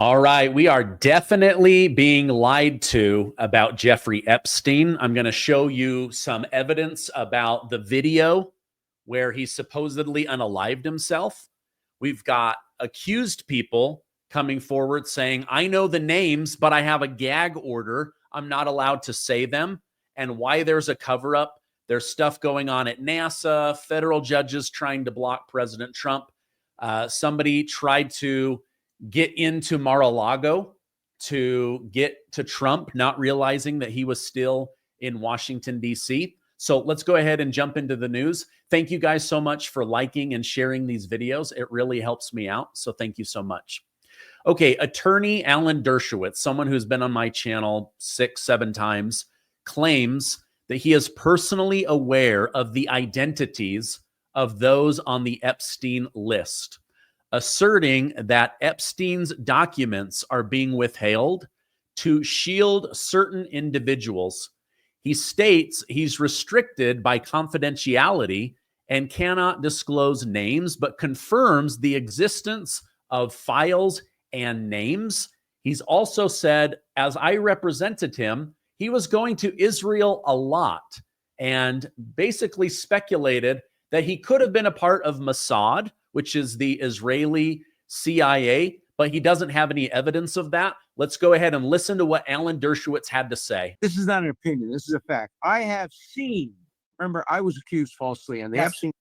All right, we are definitely being lied to about Jeffrey Epstein. I'm going to show you some evidence about the video where he supposedly unalived himself. We've got accused people coming forward saying, I know the names, but I have a gag order. I'm not allowed to say them. And why there's a cover up. There's stuff going on at NASA, federal judges trying to block President Trump. Somebody tried to get into Mar-a-Lago to get to Trump, not realizing that he was still in Washington, D.C. So let's go ahead and jump into the news. Thank you guys so much for liking and sharing these videos. It really helps me out. So thank you so much. Okay, attorney Alan Dershowitz, someone who's been on my channel 6-7 times, claims that he is personally aware of the identities of those on the Epstein list, asserting that Epstein's documents are being withheld to shield certain individuals. He states he's restricted by confidentiality and cannot disclose names, but confirms the existence of files and names. He's also said, as I represented him, he was going to Israel a lot and basically speculated that he could have been a part of Mossad, which is the Israeli CIA, but he doesn't have any evidence of that. Let's go ahead and listen to what Alan Dershowitz had to say. This is not an opinion. This is a fact. I have seen, remember, I was accused falsely and the Epstein,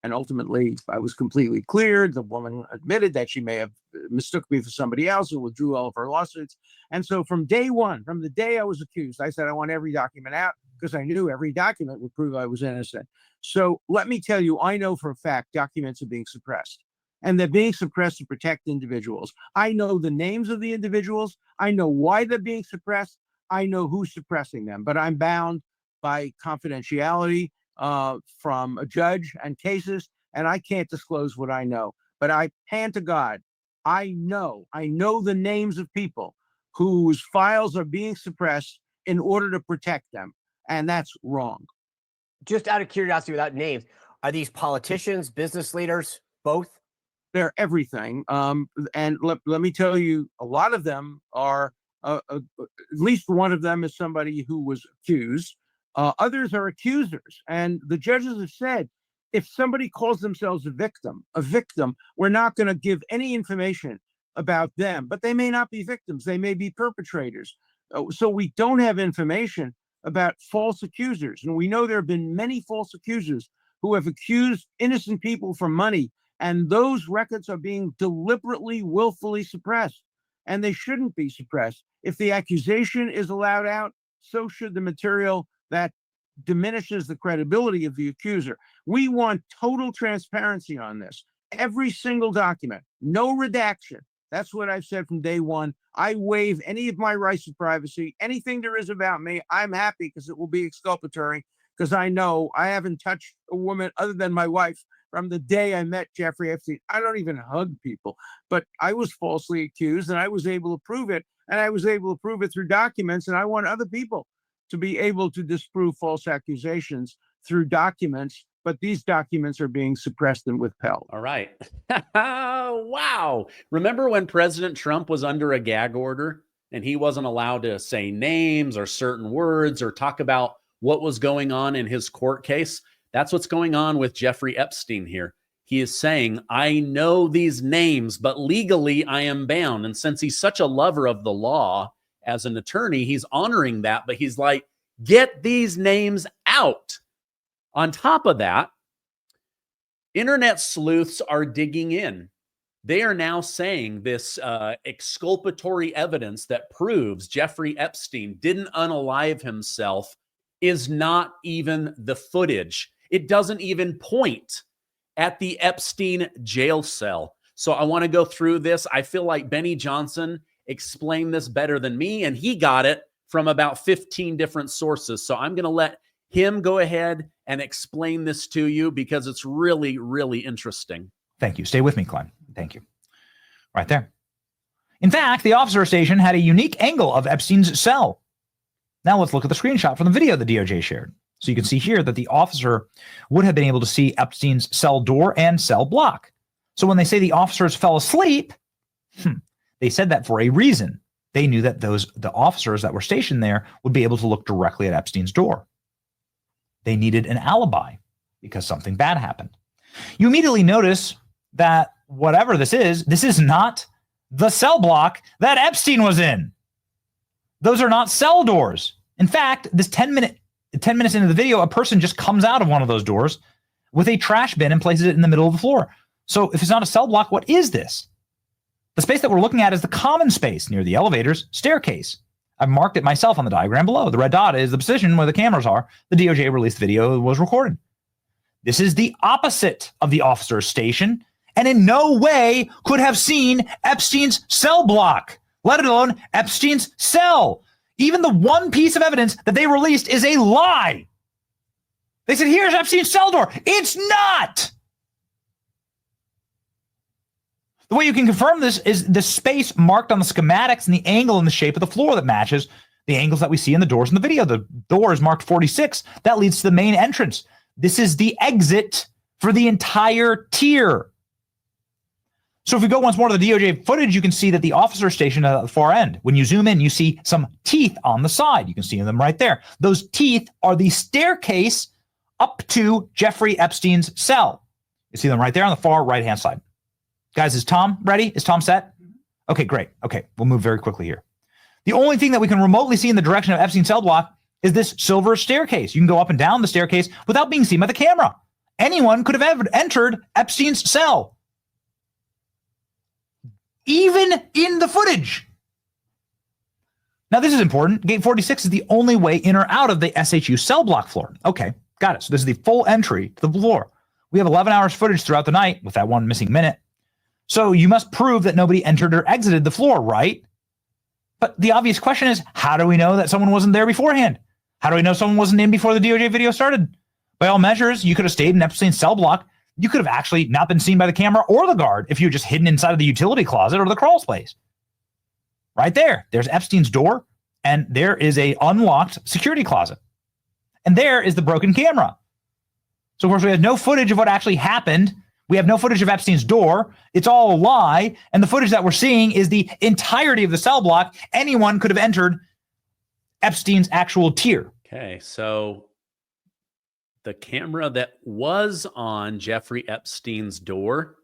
and ultimately I was completely cleared. The woman admitted that she may have mistook me for somebody else and withdrew all of her lawsuits. And so from day one, from the day I was accused, I said, I want every document out because I knew every document would prove I was innocent. So let me tell you, I know for a fact documents are being suppressed. And they're being suppressed to protect individuals. I know the names of the individuals. I know why they're being suppressed. I know who's suppressing them. But I'm bound by confidentiality from a judge and cases, and I can't disclose what I know. But I hand to God, I know the names of people whose files are being suppressed in order to protect them. And that's wrong. Just out of curiosity, without names, are these politicians, business leaders, both? They're everything. And let me tell you, a lot of them are, at least one of them is somebody who was accused. Others are accusers. And the judges have said, if somebody calls themselves a victim, we're not going to give any information about them, but they may not be victims. They may be perpetrators. So we don't have information about false accusers. And we know there have been many false accusers who have accused innocent people for money. And those records are being deliberately, willfully suppressed. And they shouldn't be suppressed. If the accusation is allowed out, so should the material that diminishes the credibility of the accuser. We want total transparency on this. Every single document, no redaction. That's what I've said from day one. I waive any of my rights of privacy. Anything there is about me, I'm happy because it will be exculpatory, because I know I haven't touched a woman other than my wife from the day I met Jeffrey Epstein. I don't even hug people, but I was falsely accused and I was able to prove it. And I was able to prove it through documents. And I want other people to be able to disprove false accusations through documents. But these documents are being suppressed and withheld. All right. Wow. Remember when President Trump was under a gag order and he wasn't allowed to say names or certain words or talk about what was going on in his court case? That's what's going on with Jeffrey Epstein here. He is saying, I know these names, but legally I am bound. And since he's such a lover of the law as an attorney, he's honoring that, but he's like, get these names out. On top of that, internet sleuths are digging in. They are now saying this exculpatory evidence that proves Jeffrey Epstein didn't unalive himself is not even the footage. It doesn't even point at the Epstein jail cell. So I want to go through this. I feel like Benny Johnson explained this better than me, and he got it from about 15 different sources. So I'm going to let him go ahead and explain this to you because it's really, really interesting. Thank you. Stay with me, Clem. Thank you. Right there. In fact, the officer station had a unique angle of Epstein's cell. Now let's look at the screenshot from the video the DOJ shared. So you can see here that the officer would have been able to see Epstein's cell door and cell block. So when they say the officers fell asleep, they They said that for a reason. They knew that the officers that were stationed there would be able to look directly at Epstein's door. They needed an alibi because something bad happened. You immediately notice that whatever this is not the cell block that Epstein was in. Those are not cell doors. In fact, this 10 minutes into the video, a person just comes out of one of those doors with a trash bin and places it in the middle of the floor. So if it's not a cell block, what is this? The space that we're looking at is the common space near the elevator's staircase. I've marked it myself on the diagram below. The red dot is the position where the cameras are. The DOJ released video was recorded. This is the opposite of the officer's station, and in no way could have seen Epstein's cell block, let alone Epstein's cell. Even the one piece of evidence that they released is a lie. They said, here's Epstein's cell door. It's not. The way you can confirm this is the space marked on the schematics and the angle and the shape of the floor that matches the angles that we see in the doors in the video. The door is marked 46. That leads to the main entrance. This is the exit for the entire tier. So if we go once more to the DOJ footage, you can see that the officer station at the far end. When you zoom in, you see some teeth on the side. You can see them right there. Those teeth are the staircase up to Jeffrey Epstein's cell. You see them right there on the far right-hand side. Guys, is Tom ready? Is Tom set? Okay, great. Okay, we'll move very quickly here. The only thing that we can remotely see in the direction of Epstein's cell block is this silver staircase. You can go up and down the staircase without being seen by the camera. Anyone could have ever entered Epstein's cell, even in the footage. Now, this is important. Gate 46 is the only way in or out of the SHU cell block floor. Okay, got it. So this is the full entry to the floor. We have 11 hours footage throughout the night with that one missing minute. So you must prove that nobody entered or exited the floor, right? But the obvious question is, how do we know that someone wasn't there beforehand? How do we know someone wasn't in before the DOJ video started? By all measures, you could have stayed in Epstein's cell block. You could have actually not been seen by the camera or the guard if you were just hidden inside of the utility closet or the crawl space. Right there, there's Epstein's door, and there is a unlocked security closet. And there is the broken camera. So, of course, we have no footage of what actually happened. We have no footage of Epstein's door. It's all a lie. And the footage that we're seeing is the entirety of the cell block. Anyone could have entered Epstein's actual tier. Okay, so the camera that was on Jeffrey Epstein's door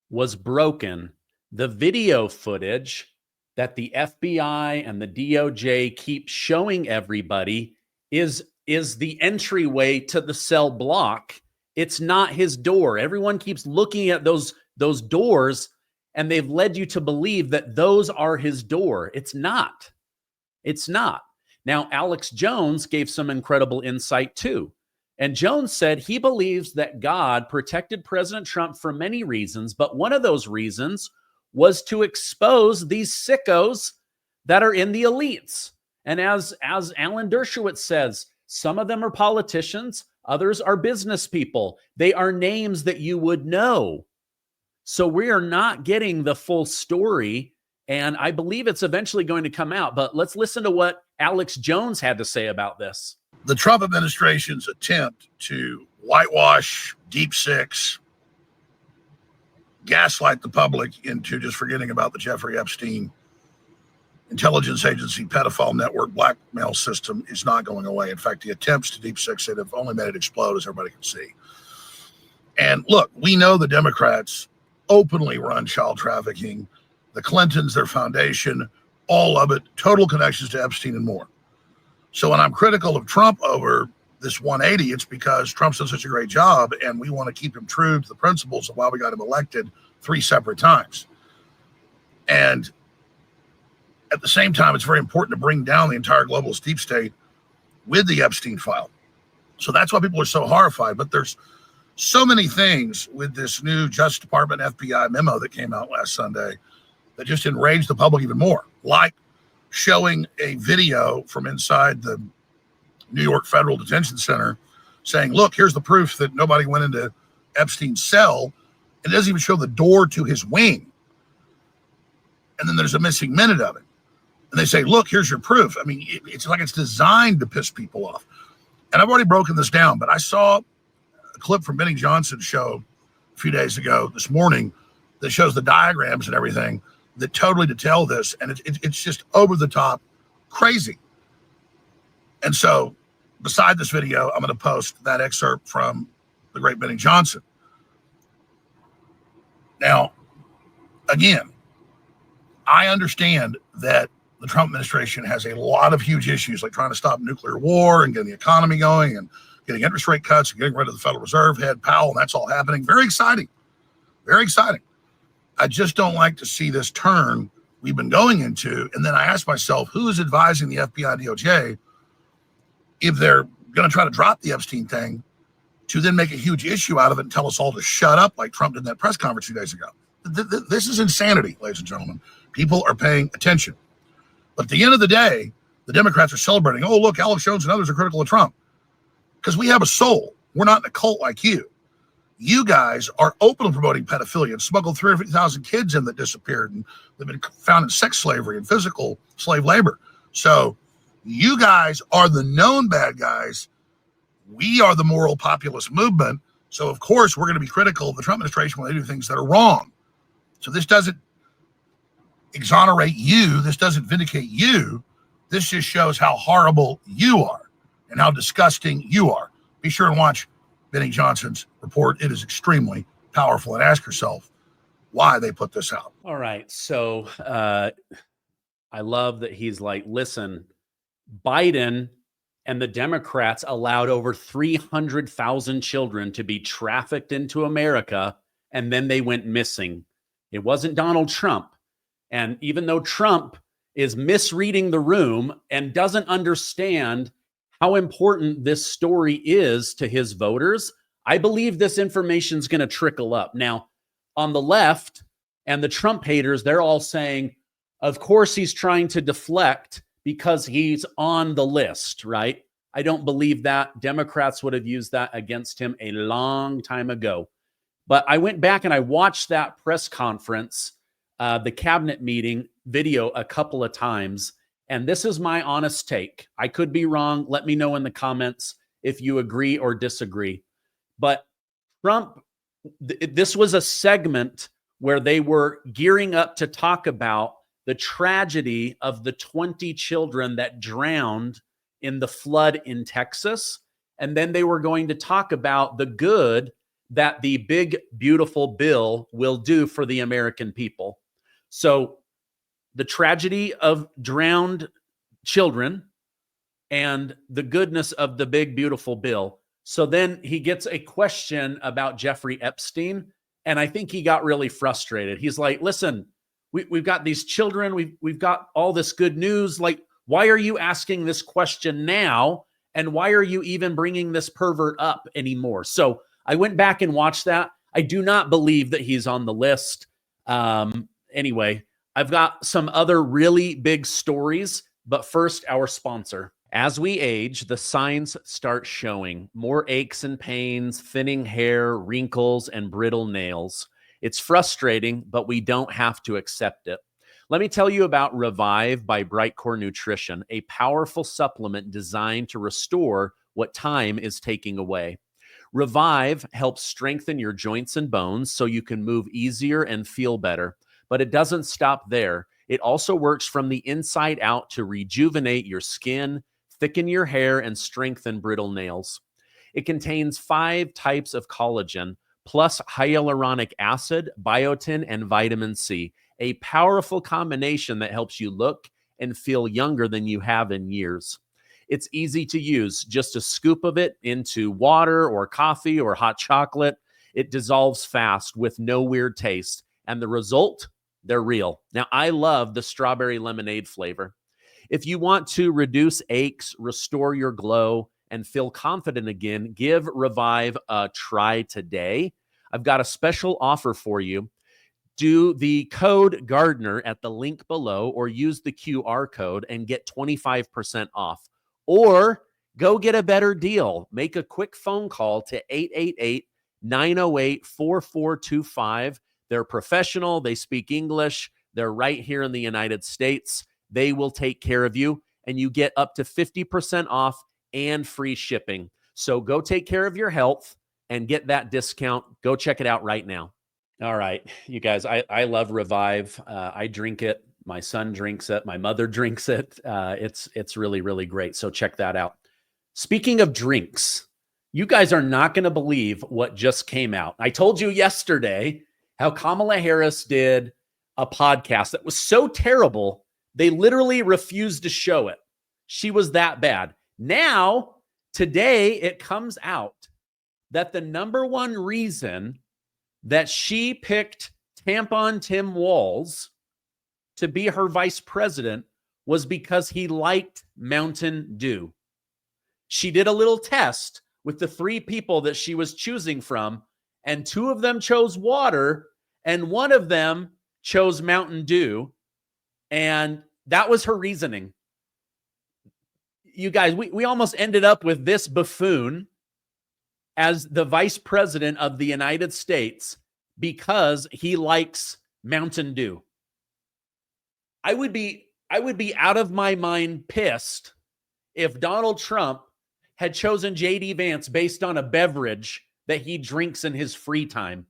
was broken. The video footage that the FBI and the DOJ keep showing everybody is the entryway to the cell block. It's not his door. Everyone keeps looking at those doors, and they've led you to believe that those are his door. It's not. It's not. Now, Alex Jones gave some incredible insight too. And Jones said he believes that God protected President Trump for many reasons, but one of those reasons was to expose these sickos that are in the elites. And as Alan Dershowitz says, some of them are politicians, others are business people. They are names that you would know. So we are not getting the full story, and I believe it's eventually going to come out. But let's listen to what Alex Jones had to say about this. The Trump administration's attempt to whitewash Deep Six, gaslight the public into just forgetting about the Jeffrey Epstein intelligence agency pedophile network blackmail system is not going away. In fact, the attempts to Deep Six have only made it explode, as everybody can see. And look, we know the Democrats openly run child trafficking. The Clintons, their foundation, all of it, total connections to Epstein and more. So when I'm critical of Trump over this 180, it's because Trump's done such a great job, and we want to keep him true to the principles of why we got him elected 3 separate times. And at the same time, it's very important to bring down the entire globalist deep state with the Epstein file. So that's why people are so horrified. But there's so many things with this new Justice Department FBI memo that came out last Sunday that just enraged the public even more, like showing a video from inside the New York Federal Detention Center saying, look, here's the proof that nobody went into Epstein's cell. It doesn't even show the door to his wing. And then there's a missing minute of it. And they say, look, here's your proof. I mean, it's like it's designed to piss people off. And I've already broken this down, but I saw a clip from Benny Johnson's show a few days ago this morning that shows the diagrams and everything. that totally detail this, and it's just over the top crazy. And so beside this video, I'm going to post that excerpt from the great Benny Johnson. Now, again, I understand that the Trump administration has a lot of huge issues, like trying to stop nuclear war and getting the economy going and getting interest rate cuts and getting rid of the Federal Reserve head Powell, and that's all happening. Very exciting. Very exciting. I just don't like to see this turn we've been going into. And then I ask myself, who is advising the FBI, DOJ, if they're going to try to drop the Epstein thing, to then make a huge issue out of it and tell us all to shut up like Trump did in that press conference 2 days ago. This is insanity, ladies and gentlemen. People are paying attention. But at the end of the day, the Democrats are celebrating, oh, look, Alex Jones and others are critical of Trump. Because we have a soul. We're not in a cult like you. You guys are openly promoting pedophilia and smuggled 350,000 kids in that disappeared and they've been found in sex slavery and physical slave labor. So you guys are the known bad guys. We are the moral populist movement. So, of course, we're going to be critical of the Trump administration when they do things that are wrong. So this doesn't exonerate you. This doesn't vindicate you. This just shows how horrible you are and how disgusting you are. Be sure and watch Benny Johnson's report. It is extremely powerful. And ask yourself why they put this out. All right. So I love that he's like, listen, Biden and the Democrats allowed over 300,000 children to be trafficked into America, and then they went missing. It wasn't Donald Trump. And even though Trump is misreading the room and doesn't understand how important this story is to his voters, I believe this information is going to trickle up. Now, on the left and the Trump haters, they're all saying, of course, he's trying to deflect because he's on the list, right? I don't believe that. Democrats would have used that against him a long time ago. But I went back and I watched that press conference, the cabinet meeting video a couple of times. And this is my honest take. I could be wrong. Let me know in the comments if you agree or disagree. But Trump, this was a segment where they were gearing up to talk about the tragedy of the 20 children that drowned in the flood in Texas. And then they were going to talk about the good that the big, beautiful bill will do for the American people. So the tragedy of drowned children and the goodness of the big, beautiful bill. So then he gets a question about Jeffrey Epstein. And I think he got really frustrated. He's like, listen, we've got these children. We've got all this good news. Like, why are you asking this question now? And why are you even bringing this pervert up anymore? So I went back and watched that. I do not believe that he's on the list. Anyway, I've got some other really big stories, but first, our sponsor. As we age, the signs start showing. More aches and pains, thinning hair, wrinkles, and brittle nails. It's frustrating, but we don't have to accept it. Let me tell you about Revive by Brightcore Nutrition, a powerful supplement designed to restore what time is taking away. Revive helps strengthen your joints and bones so you can move easier and feel better. But it doesn't stop there. It also works from the inside out to rejuvenate your skin, thicken your hair, and strengthen brittle nails. It contains 5 types of collagen, plus hyaluronic acid, biotin, and vitamin C, a powerful combination that helps you look and feel younger than you have in years. It's easy to use, just a scoop of it into water or coffee or hot chocolate. It dissolves fast with no weird taste. And the result? They're real. Now, I love the strawberry lemonade flavor. If you want to reduce aches, restore your glow, and feel confident again, give Revive a try today. I've got a special offer for you. Do the code Gardner at the link below or use the QR code and get 25% off. Or go get a better deal. Make a quick phone call to 888-908-4425. They're professional. They speak English. They're right here in the United States. They will take care of you, and you get up to 50% off and free shipping. So go take care of your health and get that discount. Go check it out right now. All right, you guys, I love Revive. I drink it. My son drinks it. My mother drinks it. It's really, really great. So check that out. Speaking of drinks, you guys are not going to believe what just came out. I told you yesterday how Kamala Harris did a podcast that was so terrible, they literally refused to show it. She was that bad. Now, today, it comes out that the number one reason that she picked Tampon Tim Walz to be her vice president was because he liked Mountain Dew. She did a little test with the 3 people that she was choosing from, and 2 of them chose water, and 1 of them chose Mountain Dew, and that was her reasoning. You guys, we almost ended up with this buffoon as the vice president of the United States because he likes Mountain Dew. I would be out of my mind pissed if Donald Trump had chosen JD Vance based on a beverage that he drinks in his free time.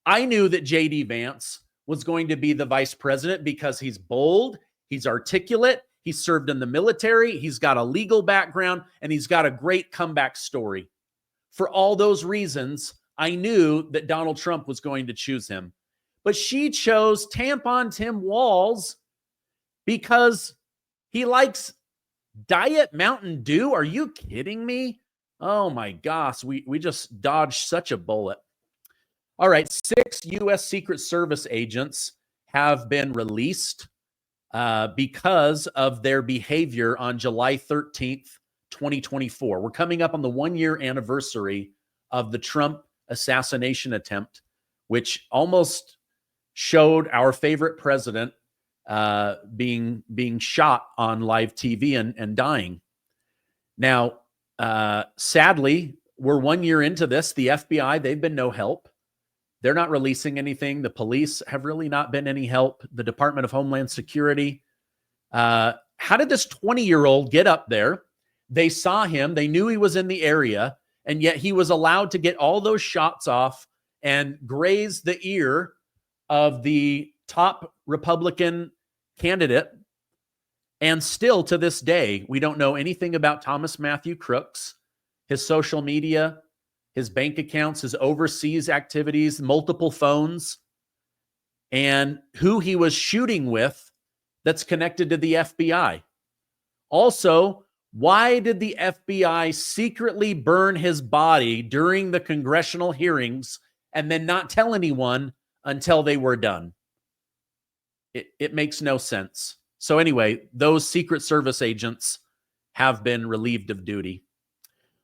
I knew that JD Vance was going to be the vice president because he's bold, he's articulate, he served in the military, he's got a legal background, and he's got a great comeback story. For all those reasons, I knew that Donald Trump was going to choose him. But she chose Tampon Tim Walz because he likes Diet Mountain Dew. Are you kidding me? Oh my gosh, we just dodged such a bullet. All right, 6 U.S. Secret Service agents have been released because of their behavior on July 13th, 2024. We're coming up on the 1-year anniversary of the Trump assassination attempt, which almost showed our favorite president being shot on live TV and dying. Now, sadly, we're 1 year into this. The FBI, they've been no help. They're not releasing anything. The police have really not been any help. The Department of Homeland Security. How did this 20-year-old get up there? They saw him. They knew he was in the area, and yet he was allowed to get all those shots off and graze the ear of the top Republican candidate. And still to this day, we don't know anything about Thomas Matthew Crooks, his social media, his bank accounts, his overseas activities, multiple phones, and who he was shooting with that's connected to the FBI. Also, why did the FBI secretly burn his body during the congressional hearings and then not tell anyone until they were done? It makes no sense. So anyway, those Secret Service agents have been relieved of duty.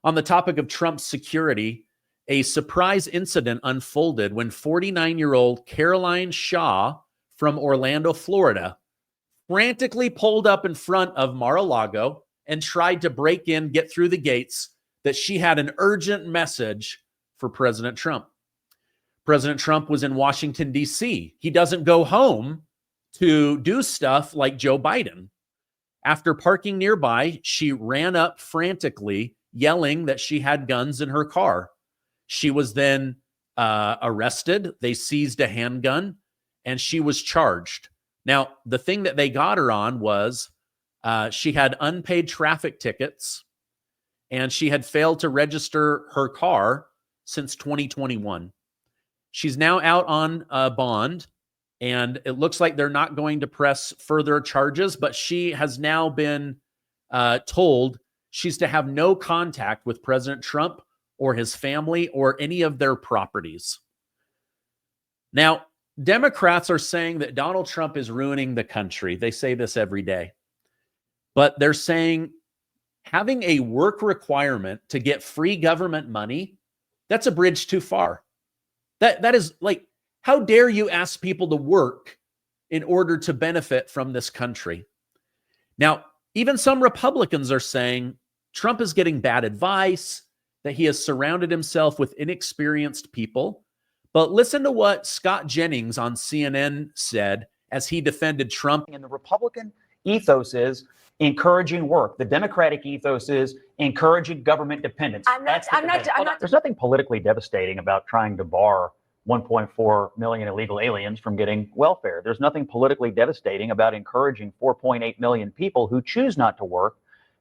On the topic of Trump's security, a surprise incident unfolded when 49-year-old Caroline Shaw from Orlando, Florida, frantically pulled up in front of Mar-a-Lago and tried to break in, get through the gates, that she had an urgent message for President Trump. President Trump was in Washington, D.C. He doesn't go home to do stuff like Joe Biden. After parking nearby, she ran up frantically, yelling that she had guns in her car. She was then arrested. They seized a handgun, and she was charged. Now, the thing that they got her on was she had unpaid traffic tickets, and she had failed to register her car since 2021. She's now out on bond, and it looks like they're not going to press further charges, but she has now been told she's to have no contact with President Trump or his family or any of their properties. Now, Democrats are saying that Donald Trump is ruining the country. They say this every day. But they're saying having a work requirement to get free government money, that's a bridge too far. That is like, how dare you ask people to work in order to benefit from this country? Now, even some Republicans are saying Trump is getting bad advice, that he has surrounded himself with inexperienced people. But listen to what Scott Jennings on CNN said as he defended Trump. And the Republican ethos is encouraging work. The Democratic ethos is encouraging government dependence. I'm not. There's nothing politically devastating about trying to bar 1.4 million illegal aliens from getting welfare. There's nothing politically devastating about encouraging 4.8 million people who choose not to work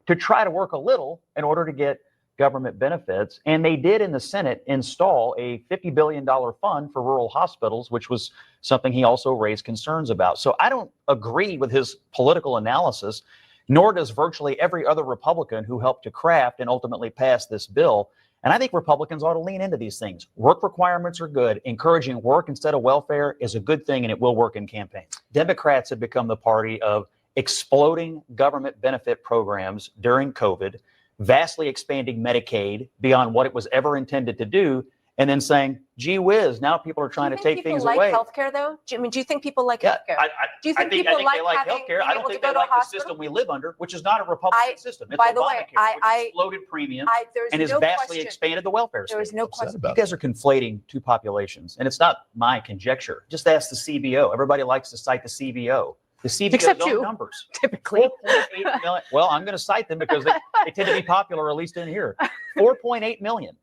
to try to work a little in order to get government benefits. And they did in the Senate install a $50 billion fund for rural hospitals, which was something he also raised concerns about. So I don't agree with his political analysis, nor does virtually every other Republican who helped to craft and ultimately pass this bill. And I think Republicans ought to lean into these things. Work requirements are good. Encouraging work instead of welfare is a good thing, and it will work in campaigns. Democrats have become the party of exploding government benefit programs during COVID, vastly expanding Medicaid beyond what it was ever intended to do, and then saying, gee whiz, now people are trying to take things away. Do you think people like healthcare, though? Do you think people like healthcare? Do you think people they like healthcare? I don't think they like the system we live under, which is not a Republican system. It's by the way, which exploded premiums and has vastly expanded the welfare state. There is no question. You guys are conflating two populations, and it's not my conjecture. Just ask the CBO. Everybody likes to cite the CBO. The CBO's own numbers. Typically. 4.8 million. Well, I'm going to cite them because they tend to be popular, at least in here. 4.8 million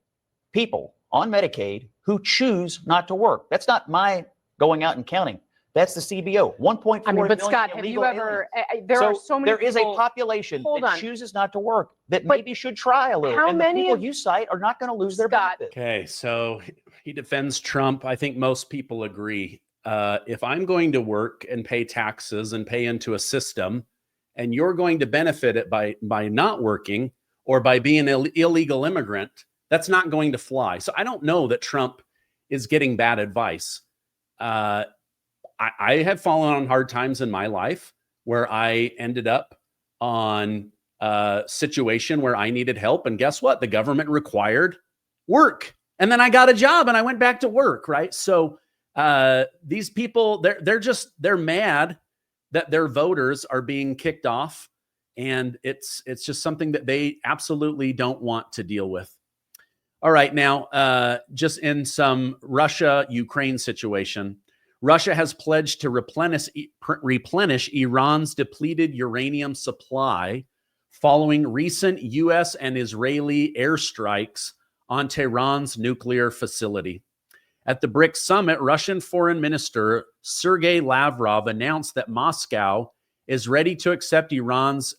people on Medicaid who choose not to work. That's not my going out and counting. That's the CBO. 1.4 I mean, but million Scott, have you illegal ever? aliens. There are so many. There is a population that chooses not to work that But maybe should try a little. how and many the people of- you cite are not going to lose their Scott. benefit. Okay, so he defends Trump. I think most people agree. If I'm going to work and pay taxes and pay into a system, and you're going to benefit it by not working or by being an illegal immigrant, that's not going to fly. So I don't know that Trump is getting bad advice. I have fallen on hard times in my life where I ended up on a situation where I needed help. And guess what? The government required work. And then I got a job and I went back to work, right? So these people, they're mad that their voters are being kicked off. And it's just something that they absolutely don't want to deal with. All right, now, just in some Russia-Ukraine situation, Russia has pledged to replenish Iran's depleted uranium supply following recent U.S. and Israeli airstrikes on Tehran's nuclear facility. At the BRICS summit, Russian Foreign Minister Sergei Lavrov announced that Moscow is ready to accept Iran's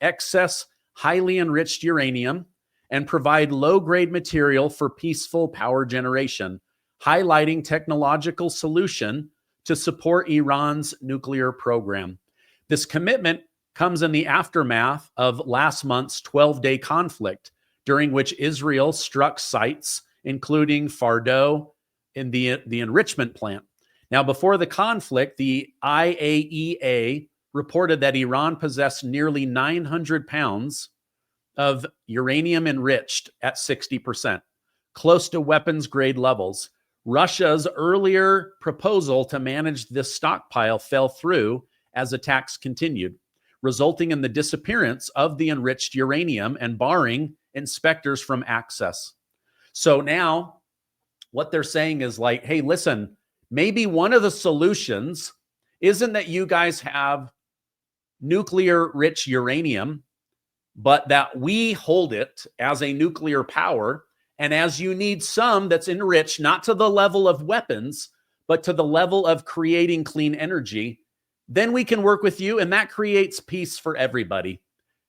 excess highly enriched uranium and provide low-grade material for peaceful power generation, highlighting technological solution to support Iran's nuclear program. This commitment comes in the aftermath of last month's 12-day conflict, during which Israel struck sites, including Fordow in the enrichment plant. Now, before the conflict, the IAEA reported that Iran possessed nearly 900 pounds of uranium enriched at 60%, close to weapons grade levels. Russia's earlier proposal to manage this stockpile fell through as attacks continued, resulting in the disappearance of the enriched uranium and barring inspectors from access. So now what they're saying is like, hey, listen, maybe one of the solutions isn't that you guys have nuclear rich uranium, but that we hold it as a nuclear power. And as you need some that's enriched, not to the level of weapons, but to the level of creating clean energy, then we can work with you. And that creates peace for everybody.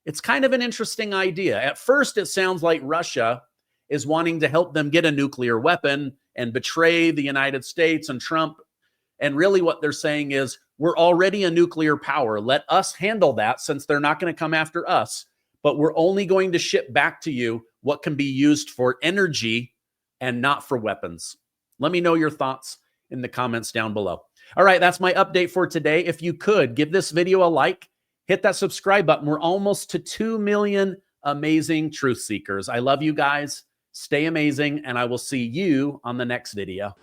It's kind of an interesting idea. At first, it sounds like Russia is wanting to help them get a nuclear weapon and betray the United States and Trump. And really what they're saying is, we're already a nuclear power. Let us handle that, since they're not going to come after us. But we're only going to ship back to you what can be used for energy and not for weapons. Let me know your thoughts in the comments down below. All right, that's my update for today. If you could, give this video a like, hit that subscribe button. We're almost to 2 million amazing truth seekers. I love you guys. Stay amazing, and I will see you on the next video.